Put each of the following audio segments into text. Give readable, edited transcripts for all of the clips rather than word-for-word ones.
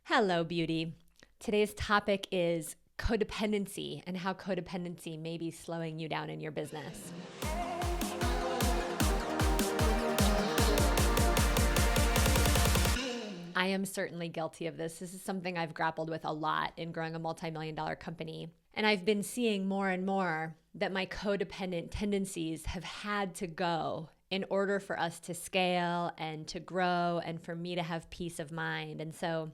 Hello, beauty. Today's topic is codependency and how codependency may be slowing you down in your business. I am certainly guilty of this. This is something I've grappled with a lot in growing a multi-million-dollar company. And I've been seeing more and more that my codependent tendencies have had to go in order for us to scale and to grow and for me to have peace of mind. And so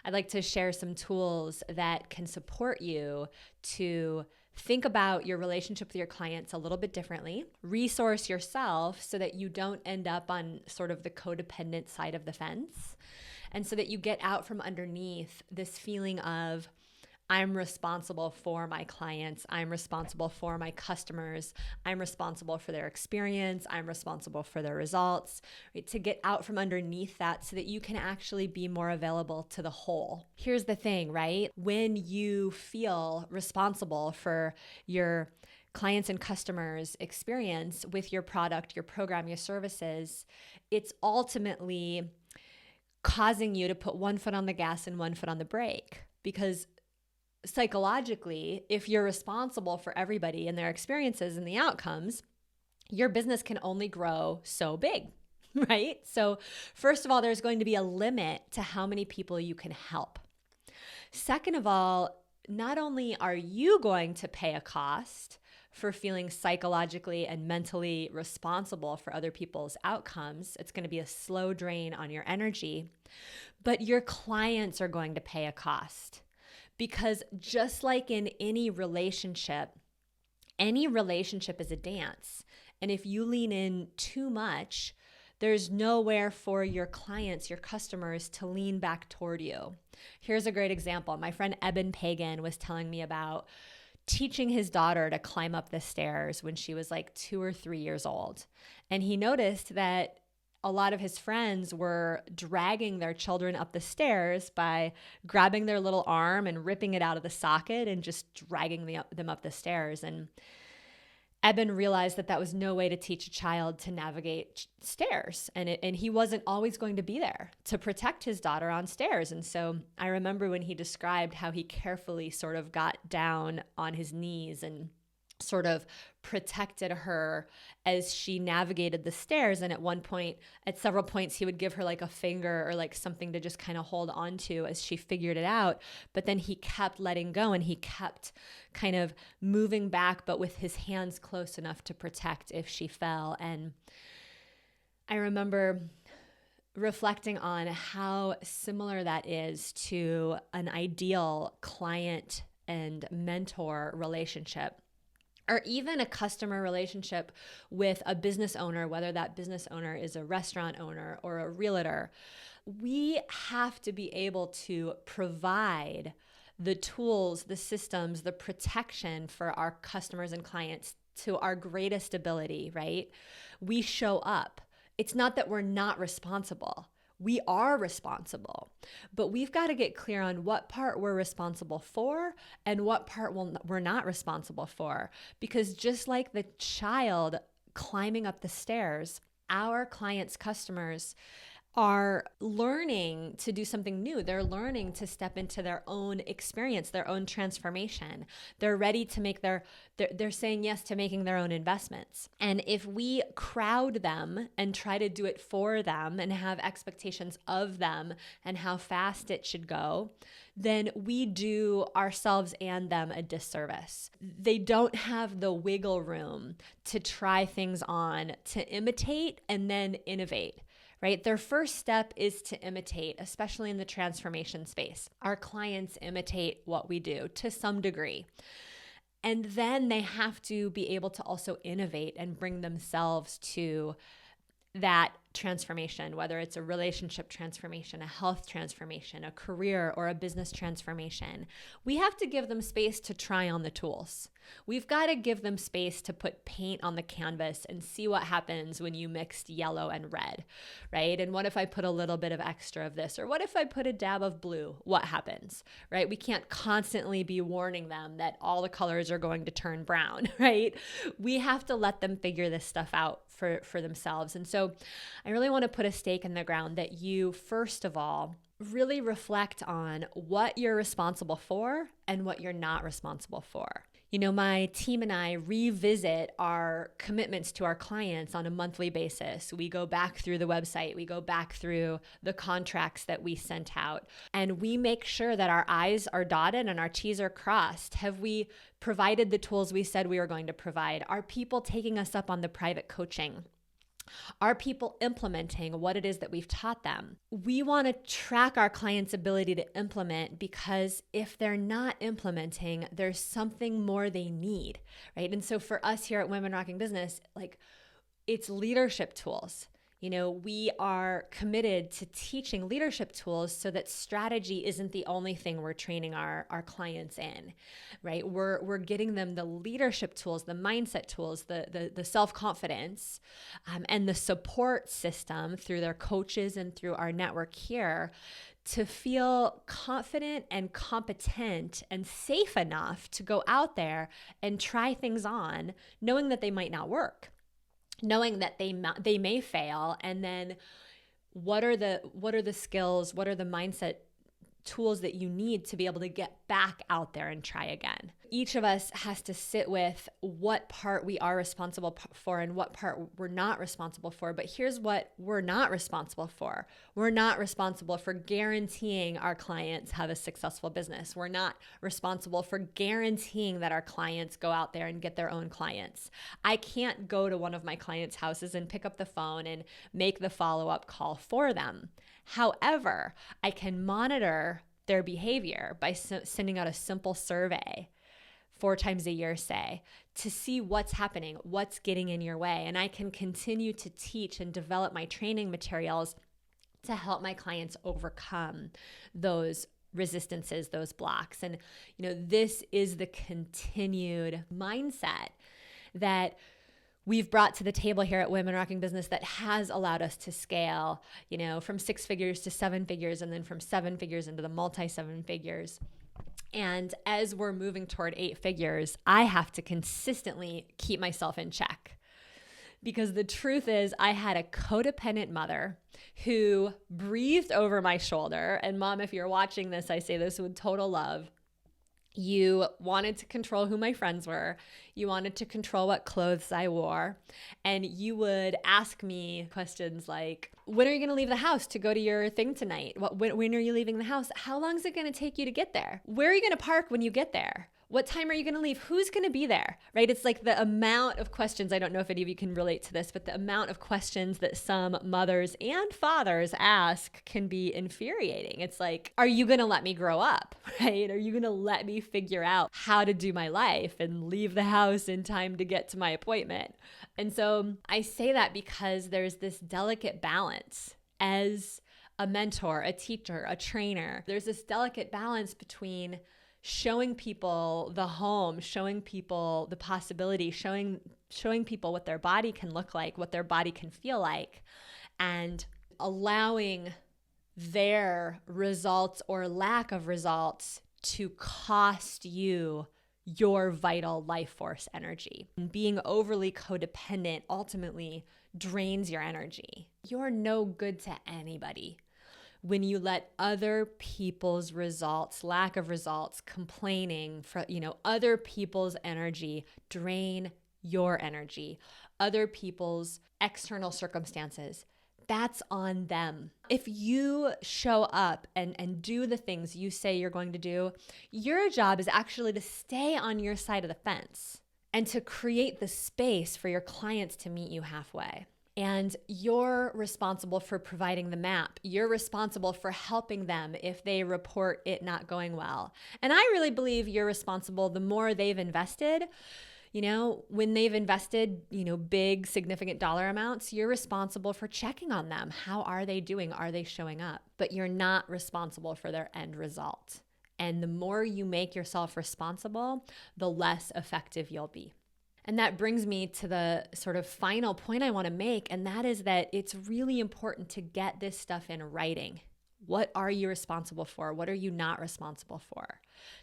I'd like to share some tools that can support you to think about your relationship with your clients a little bit differently, resource yourself so that you don't end up on sort of the codependent side of the fence, and so that you get out from underneath this feeling of, I'm responsible for my clients. I'm responsible for my customers. I'm responsible for their experience. I'm responsible for their results, right? To get out from underneath that so that you can actually be more available to the whole. Here's the thing, right? When you feel responsible for your clients and customers' experience with your product, your program, your services, it's ultimately causing you to put one foot on the gas and one foot on the brake, because psychologically, if you're responsible for everybody and their experiences and the outcomes, your business can only grow so big, right? So first of all, there's going to be a limit to how many people you can help. Second of all, not only are you going to pay a cost for feeling psychologically and mentally responsible for other people's outcomes, it's going to be a slow drain on your energy, but your clients are going to pay a cost. Because just like in any relationship is a dance. And if you lean in too much, there's nowhere for your clients, your customers, to lean back toward you. Here's a great example. My friend Eben Pagan was telling me about teaching his daughter to climb up the stairs when she was like 2 or 3 years old. And he noticed that a lot of his friends were dragging their children up the stairs by grabbing their little arm and ripping it out of the socket and just dragging them up the stairs. And Eben realized that that was no way to teach a child to navigate stairs. And he wasn't always going to be there to protect his daughter on stairs. And so I remember when he described how he carefully sort of got down on his knees and sort of protected her as she navigated the stairs. And at several points, he would give her like a finger or like something to just kind of hold on to as she figured it out. But then he kept letting go and he kept kind of moving back, but with his hands close enough to protect if she fell. And I remember reflecting on how similar that is to an ideal client and mentor relationship, or even a customer relationship with a business owner, whether that business owner is a restaurant owner or a realtor. We have to be able to provide the tools, the systems, the protection for our customers and clients to our greatest ability, right? We show up. It's not that we're not responsible. We are responsible, but we've got to get clear on what part we're responsible for and what part we're not responsible for. Because just like the child climbing up the stairs, our clients' customers are learning to do something new. They're learning to step into their own experience, their own transformation. They're ready to make they're saying yes to making their own investments. And if we crowd them and try to do it for them and have expectations of them and how fast it should go, then we do ourselves and them a disservice. They don't have the wiggle room to try things on, to imitate and then innovate. Right? Their first step is to imitate, especially in the transformation space. Our clients imitate what we do to some degree. And then they have to be able to also innovate and bring themselves to that transformation, whether it's a relationship transformation, a health transformation, a career or a business transformation. We have to give them space to try on the tools. We've got to give them space to put paint on the canvas and see what happens when you mixed yellow and red, right? And what if I put a little bit of extra of this? Or what if I put a dab of blue? What happens, right? We can't constantly be warning them that all the colors are going to turn brown, right? We have to let them figure this stuff out for themselves. And so I really want to put a stake in the ground that you, first of all, really reflect on what you're responsible for and what you're not responsible for. My team and I revisit our commitments to our clients on a monthly basis. We go back through the website, we go back through the contracts that we sent out, and we make sure that our I's are dotted and our T's are crossed. Have we provided the tools we said we were going to provide? Are people taking us up on the private coaching? Are people implementing what it is that we've taught them? We want to track our clients' ability to implement, because if they're not implementing, there's something more they need, right? And so for us here at Women Rocking Business, it's leadership tools. We are committed to teaching leadership tools so that strategy isn't the only thing we're training our clients in, right? We're getting them the leadership tools, the mindset tools, the self-confidence, and the support system through their coaches and through our network here to feel confident and competent and safe enough to go out there and try things on, knowing that they might not work. Knowing that they may fail, and then what are the skills, what are the mindset tools that you need to be able to get back out there and try again. Each of us has to sit with what part we are responsible for and what part we're not responsible for. But here's what we're not responsible for. We're not responsible for guaranteeing our clients have a successful business. We're not responsible for guaranteeing that our clients go out there and get their own clients. I can't go to one of my clients' houses and pick up the phone and make the follow-up call for them. However, I can monitor their behavior by sending out a simple survey 4 times a year, say, to see what's happening, what's getting in your way. And I can continue to teach and develop my training materials to help my clients overcome those resistances, those blocks. And, this is the continued mindset that we've brought to the table here at Women Rocking Business that has allowed us to scale, from 6 figures to 7 figures, and then from 7 figures into the multi-7 figures. And as we're moving toward 8 figures, I have to consistently keep myself in check. Because the truth is, I had a codependent mother who breathed over my shoulder. And Mom, if you're watching this, I say this with total love. You wanted to control who my friends were. You wanted to control what clothes I wore. And you would ask me questions like, when are you going to leave the house to go to your thing tonight? When are you leaving the house? How long is it going to take you to get there? Where are you going to park when you get there? What time are you going to leave? Who's going to be there, right? It's like the amount of questions, I don't know if any of you can relate to this, but the amount of questions that some mothers and fathers ask can be infuriating. It's like, are you going to let me grow up, right? Are you going to let me figure out how to do my life and leave the house in time to get to my appointment? And so I say that because there's this delicate balance as a mentor, a teacher, a trainer. There's this delicate balance between showing people the home, showing people the possibility, showing people what their body can look like, what their body can feel like, and allowing their results or lack of results to cost you your vital life force energy. And being overly codependent ultimately drains your energy. You're no good to anybody when you let other people's results, lack of results, complaining for, other people's energy drain your energy, other people's external circumstances. That's on them. If you show up and do the things you say you're going to do, your job is actually to stay on your side of the fence and to create the space for your clients to meet you halfway. And you're responsible for providing the map. You're responsible for helping them if they report it not going well. And I really believe you're responsible the more they've invested. When they've invested, big, significant dollar amounts, you're responsible for checking on them. How are they doing? Are they showing up? But you're not responsible for their end result. And the more you make yourself responsible, the less effective you'll be. And that brings me to the sort of final point I want to make, and that is that it's really important to get this stuff in writing. What are you responsible for? What are you not responsible for?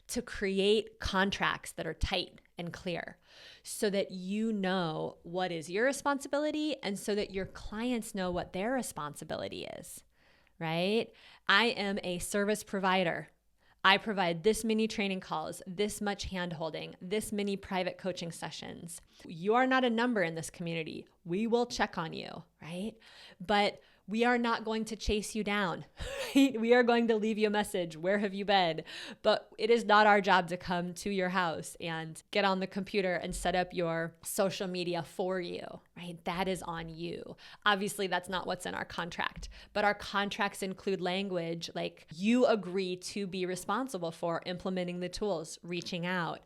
To create contracts that are tight and clear so that you know what is your responsibility and so that your clients know what their responsibility is, right? I am a service provider. I provide this many training calls, this much hand-holding, this many private coaching sessions. You are not a number in this community. We will check on you, right? But we are not going to chase you down, right? We are going to leave you a message. Where have you been? But it is not our job to come to your house and get on the computer and set up your social media for you, right? That is on you. Obviously, that's not what's in our contract, but our contracts include language like you agree to be responsible for implementing the tools, reaching out,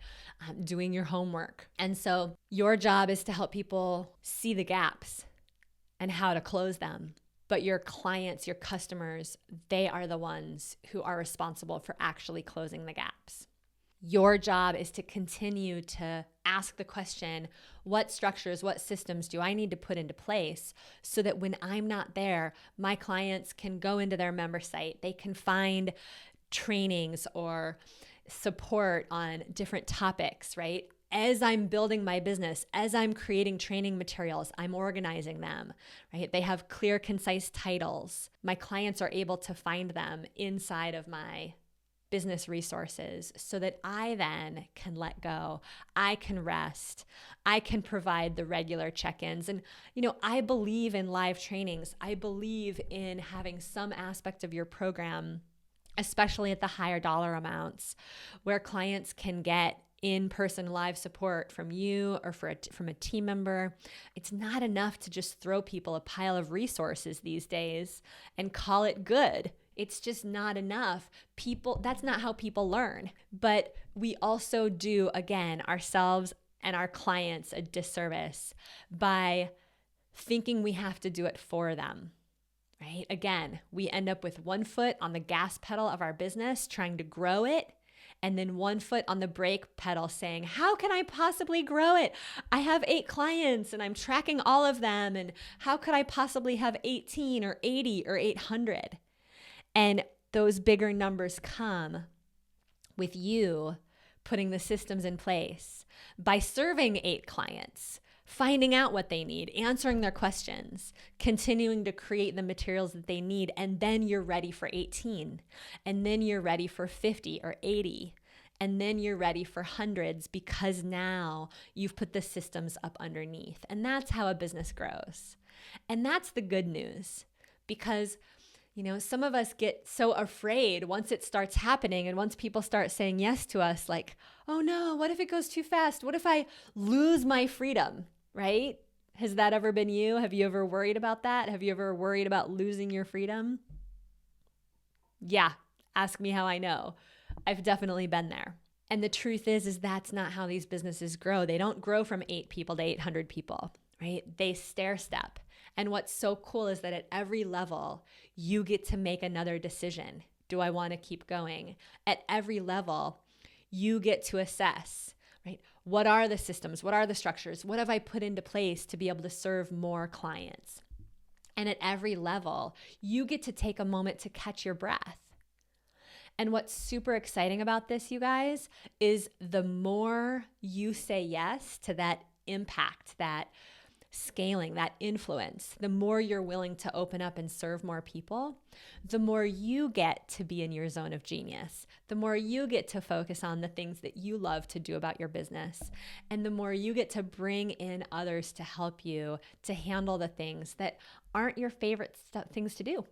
doing your homework. And so your job is to help people see the gaps and how to close them. But your clients, your customers, they are the ones who are responsible for actually closing the gaps. Your job is to continue to ask the question, what structures, what systems do I need to put into place so that when I'm not there, my clients can go into their member site, they can find trainings or support on different topics, right? As I'm building my business, as I'm creating training materials, I'm organizing them, right? They have clear, concise titles. My clients are able to find them inside of my business resources so that I then can let go. I can rest. I can provide the regular check-ins. And, I believe in live trainings. I believe in having some aspect of your program, especially at the higher dollar amounts, where clients can get in-person live support from you or from a team member. It's not enough to just throw people a pile of resources these days and call it good. It's just not enough. That's not how people learn. But we also do, again, ourselves and our clients a disservice by thinking we have to do it for them. Right? Again, we end up with one foot on the gas pedal of our business, trying to grow it, and then one foot on the brake pedal saying, how can I possibly grow it? I have 8 clients and I'm tracking all of them. And how could I possibly have 18 or 80 or 800? And those bigger numbers come with you putting the systems in place by serving 8 clients, finding out what they need, answering their questions, continuing to create the materials that they need, and then you're ready for 18, and then you're ready for 50 or 80, and then you're ready for hundreds because now you've put the systems up underneath. And that's how a business grows. And that's the good news, because some of us get so afraid once it starts happening and once people start saying yes to us, like, oh no, what if it goes too fast? What if I lose my freedom, right? Has that ever been you? Have you ever worried about that? Have you ever worried about losing your freedom? Yeah, ask me how I know. I've definitely been there. And the truth is that's not how these businesses grow. They don't grow from 8 people to 800 people, right? They stair step. And what's so cool is that at every level, you get to make another decision. Do I want to keep going? At every level, you get to assess, right? What are the systems? What are the structures? What have I put into place to be able to serve more clients? And at every level, you get to take a moment to catch your breath. And what's super exciting about this, you guys, is the more you say yes to that impact, that scaling, that influence, the more you're willing to open up and serve more people, the more you get to be in your zone of genius, the more you get to focus on the things that you love to do about your business, and the more you get to bring in others to help you to handle the things that aren't your favorite things to do.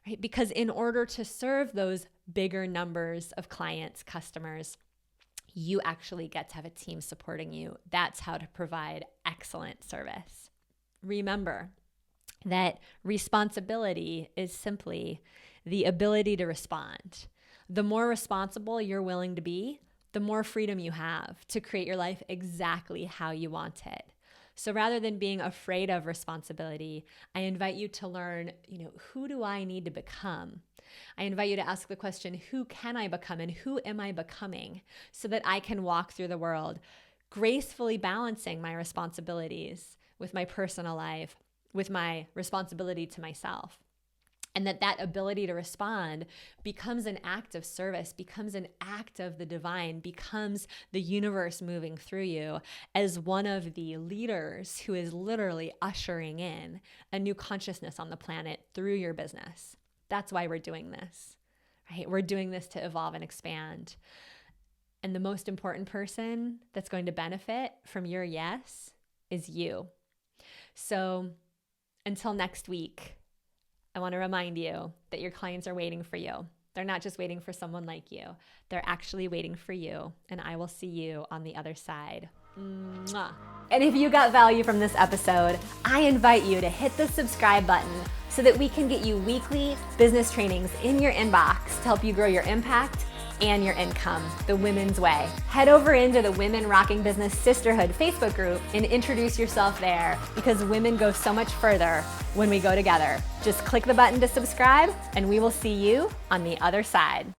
Right? Because in order to serve those bigger numbers of clients, customers, you actually get to have a team supporting you. That's how to provide excellent service. Remember that responsibility is simply the ability to respond. The more responsible you're willing to be, the more freedom you have to create your life exactly how you want it. So rather than being afraid of responsibility, I invite you to learn, who do I need to become? I invite you to ask the question, who can I become and who am I becoming, so that I can walk through the world gracefully balancing my responsibilities with my personal life, with my responsibility to myself. And that ability to respond becomes an act of service, becomes an act of the divine, becomes the universe moving through you as one of the leaders who is literally ushering in a new consciousness on the planet through your business. That's why we're doing this, right? We're doing this to evolve and expand. And the most important person that's going to benefit from your yes is you. So until next week, I want to remind you that your clients are waiting for you. They're not just waiting for someone like you. They're actually waiting for you. And I will see you on the other side. Mwah. And if you got value from this episode, I invite you to hit the subscribe button so that we can get you weekly business trainings in your inbox to help you grow your impact and your income the women's way. Head over into the Women Rocking Business Sisterhood Facebook group and introduce yourself there, because women go so much further when we go together. Just click the button to subscribe and we will see you on the other side.